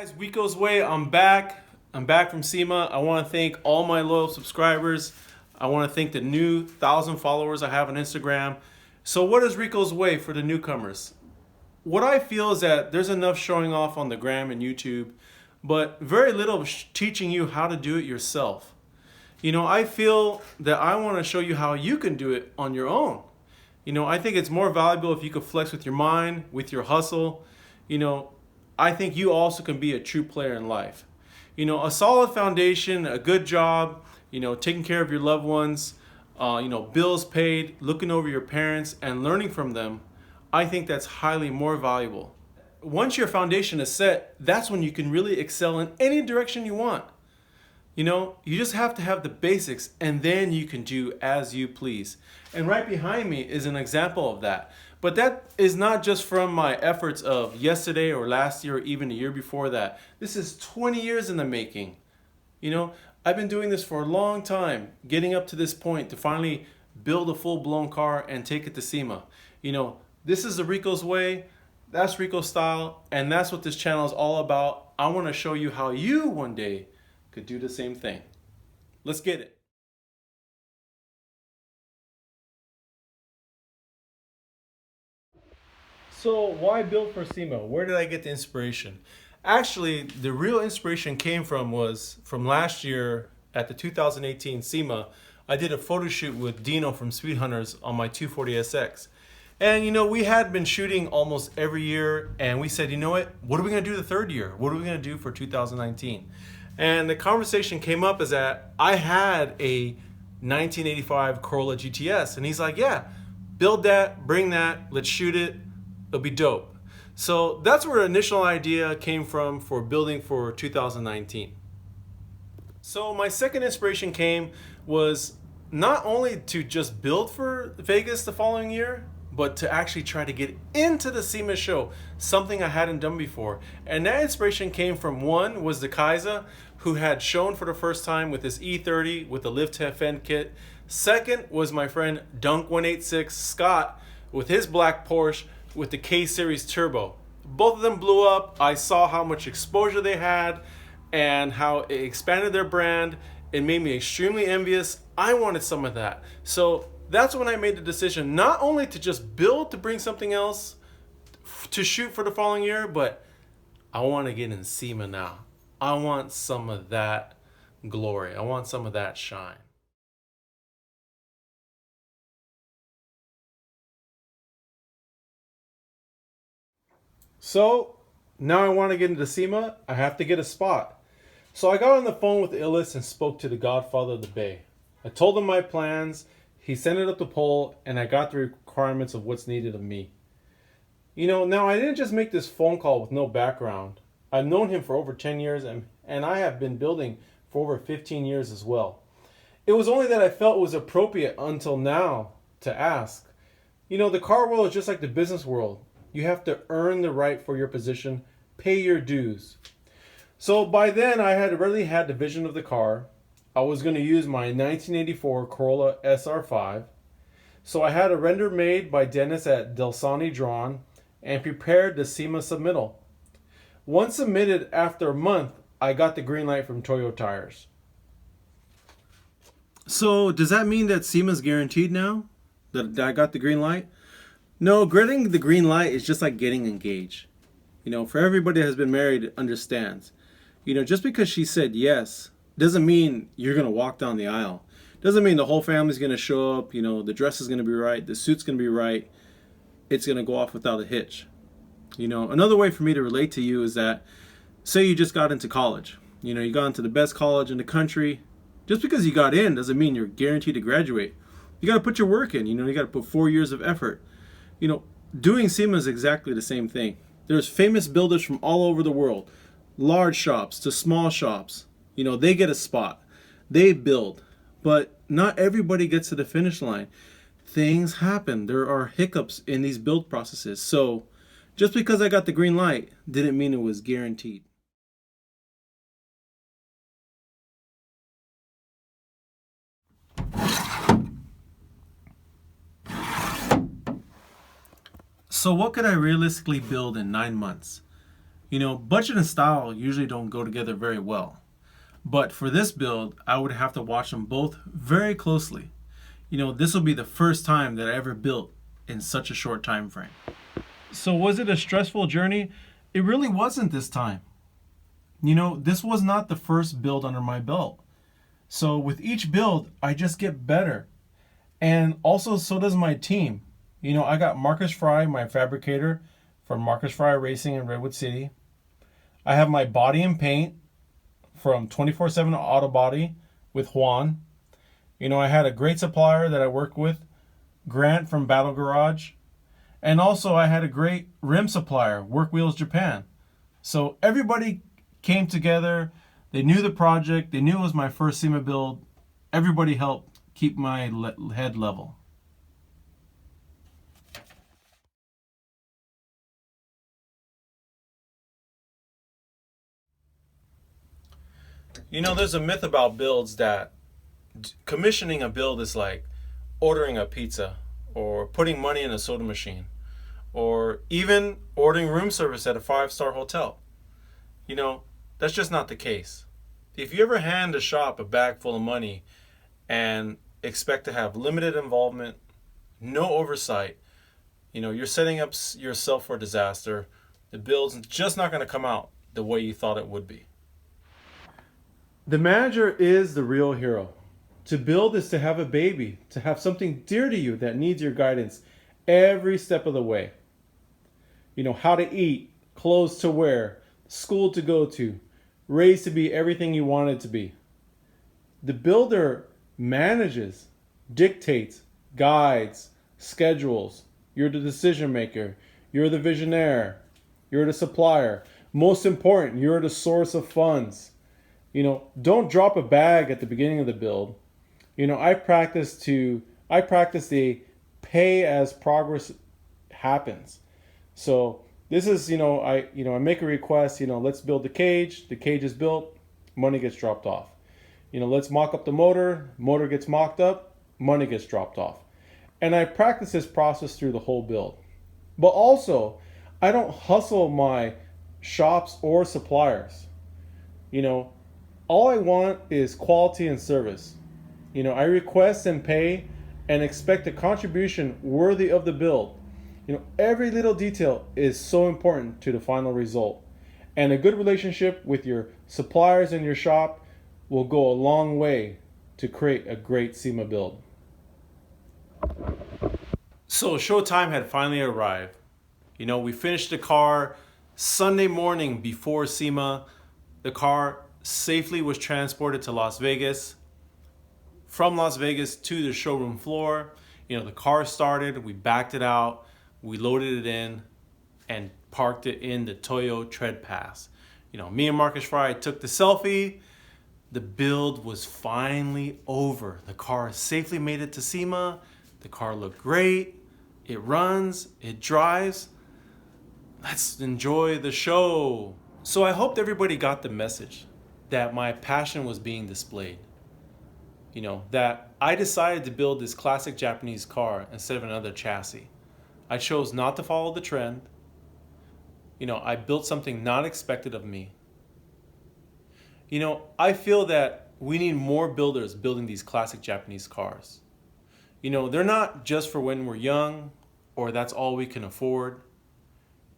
Guys, Rico's Way, I'm back. I'm back from Sema. I want to thank all my loyal subscribers. I want to thank the new 1,000 followers I have on Instagram. So what is Rico's Way for the newcomers? What I feel is that there's enough showing off on the gram and YouTube, but very little teaching you how to do it yourself. I feel that I want to show you how you can do it on your own. I think it's more valuable if you could flex with your mind, with your hustle. I think you also can be a true player in life. A solid foundation, a good job, taking care of your loved ones, bills paid, looking over your parents and learning from them. I think that's highly more valuable. Once your foundation is set, that's when you can really excel in any direction you want. You just have to have the basics and then you can do as you please. And right behind me is an example of that. But that is not just from my efforts of yesterday or last year or even a year before that. This is 20 years in the making. I've been doing this for a long time, getting up to this point to finally build a full-blown car and take it to Sema. This is the Rico's Way, that's Rico Style, and that's what this channel is all about. I want to show you how you one day could do the same thing. Let's get it. So why build for Sema? Where did I get the inspiration? Actually, the real inspiration came from last year at the 2018 Sema. I did a photo shoot with Dino from Speed Hunters on my 240SX. And we had been shooting almost every year and we said, what are we gonna do the third year? What are we gonna do for 2019? And the conversation came up is that I had a 1985 Corolla GTS and he's like, yeah, build that, bring that, let's shoot it. It'll be dope. So that's where the initial idea came from for building for 2019. So my second inspiration was not only to just build for Vegas the following year, but to actually try to get into the Sema show, something I hadn't done before. And that inspiration came from one was the Kaiser, who had shown for the first time with his E30 with the lift to fend kit. Second was my friend Dunk 186 Scott with his black Porsche with the K-Series Turbo. Both of them blew up. I saw how much exposure they had and how it expanded their brand. It made me extremely envious. I wanted some of that. So that's when I made the decision not only to just build to bring something else to shoot for the following year, but I want to get in Sema now. I want some of that glory. I want some of that shine. So now I want to get into Sema. I have to get a spot. So I got on the phone with Ae86 and spoke to the godfather of the Bay. I told him my plans. He sent it up the pole and I got the requirements of what's needed of me. Now I didn't just make this phone call with no background. I've known him for over 10 years and I have been building for over 15 years as well. It was only that I felt it was appropriate until now to ask. The car world is just like the business world. You have to earn the right for your position, pay your dues. So by then I had already had the vision of the car. I was going to use my 1984 Corolla SR5. So I had a render made by Dennis at Delsani Drawn and prepared the Sema submittal. Once submitted after a month, I got the green light from Toyo tires. So does that mean that Sema's guaranteed now? That I got the green light? No, getting the green light is just like getting engaged. For everybody that has been married understands. Just because she said yes doesn't mean you're going to walk down the aisle. Doesn't mean the whole family's going to show up, the dress is going to be right, the suit's going to be right. It's going to go off without a hitch. Another way for me to relate to you is that, say you just got into college. You got into the best college in the country. Just because you got in doesn't mean you're guaranteed to graduate. You got to put your work in. You got to put 4 years of effort. Doing Sema is exactly the same thing. There's famous builders from all over the world, large shops to small shops. They get a spot, they build, but not everybody gets to the finish line. Things happen. There are hiccups in these build processes. So just because I got the green light didn't mean it was guaranteed. So what could I realistically build in 9 months? Budget and style usually don't go together very well. But for this build, I would have to watch them both very closely. This will be the first time that I ever built in such a short time frame. So was it a stressful journey? It really wasn't this time. This was not the first build under my belt. So with each build, I just get better. And also, so does my team. I got Marcus Fry, my fabricator from Marcus Fry Racing in Redwood City. I have my body and paint from 24/7 Auto Body with Juan. I had a great supplier that I work with, Grant from Battle Garage. And also I had a great rim supplier, Work Wheels Japan. So everybody came together. They knew the project. They knew it was my first SEMA build. Everybody helped keep my head level. There's a myth about builds that commissioning a build is like ordering a pizza or putting money in a soda machine or even ordering room service at a 5-star hotel. That's just not the case. If you ever hand a shop a bag full of money and expect to have limited involvement, no oversight, you're setting up yourself for disaster. The build's just not going to come out the way you thought it would be. The manager is the real hero. To build is to have a baby, to have something dear to you that needs your guidance every step of the way. How to eat, clothes to wear, school to go to, raised to be everything you want it to be. The builder manages, dictates, guides, schedules. You're the decision maker. You're the visionaire. You're the supplier. Most important, you're the source of funds. Don't drop a bag at the beginning of the build. I practice the pay as progress happens. So this is, I make a request, let's build the cage is built, money gets dropped off. Let's mock up the motor gets mocked up, money gets dropped off. And I practice this process through the whole build. But also, I don't hustle my shops or suppliers. All I want is quality and service. I request and pay and expect a contribution worthy of the build. Every little detail is so important to the final result. And a good relationship with your suppliers and your shop will go a long way to create a great SEMA build. So showtime had finally arrived. We finished the car Sunday morning before SEMA. The car safely was transported to Las Vegas. From Las Vegas to the showroom floor, the car started, we backed it out, we loaded it in and parked it in the Toyo tread pass. Me and Marcus Fry took the selfie. The build was finally over. The car safely made it to SEMA. The car looked great. It runs, it drives. Let's enjoy the show. So I hoped everybody got the message that my passion was being displayed. That I decided to build this classic Japanese car instead of another chassis. I chose not to follow the trend. I built something not expected of me. I feel that we need more builders building these classic Japanese cars. They're not just for when we're young or that's all we can afford.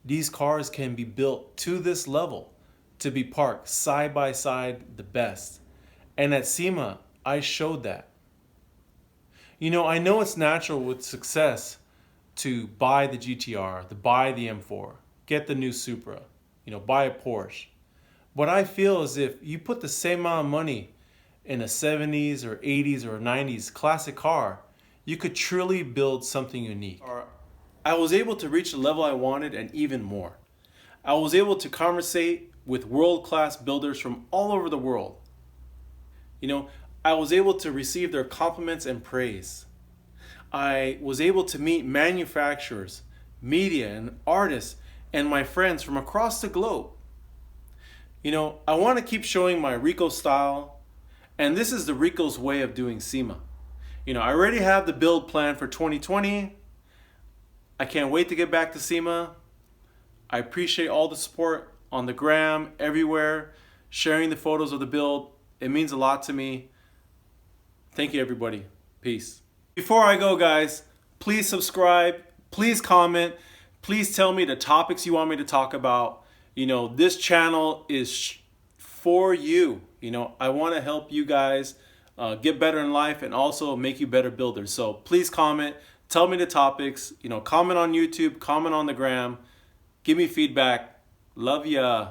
These cars can be built to this level to be parked side by side the best. And at SEMA, I showed that. I know it's natural with success to buy the GTR, to buy the M4, get the new Supra, buy a Porsche. But I feel as if you put the same amount of money in a 70s or 80s or 90s classic car, you could truly build something unique. I was able to reach the level I wanted and even more. I was able to conversate with world-class builders from all over the world. I was able to receive their compliments and praise. I was able to meet manufacturers, media, and artists, and my friends from across the globe. I want to keep showing my Rico style, and this is the Rico's way of doing SEMA. I already have the build plan for 2020. I can't wait to get back to SEMA. I appreciate all the support on the gram, everywhere, sharing the photos of the build. It means a lot to me. Thank you, everybody. Peace. Before I go, guys, please subscribe, please comment, please tell me the topics you want me to talk about. You know, this channel is for you. You know, I want to help you guys get better in life and also make you better builders. So please comment, tell me the topics, you know, comment on YouTube, comment on the gram, give me feedback. Love ya.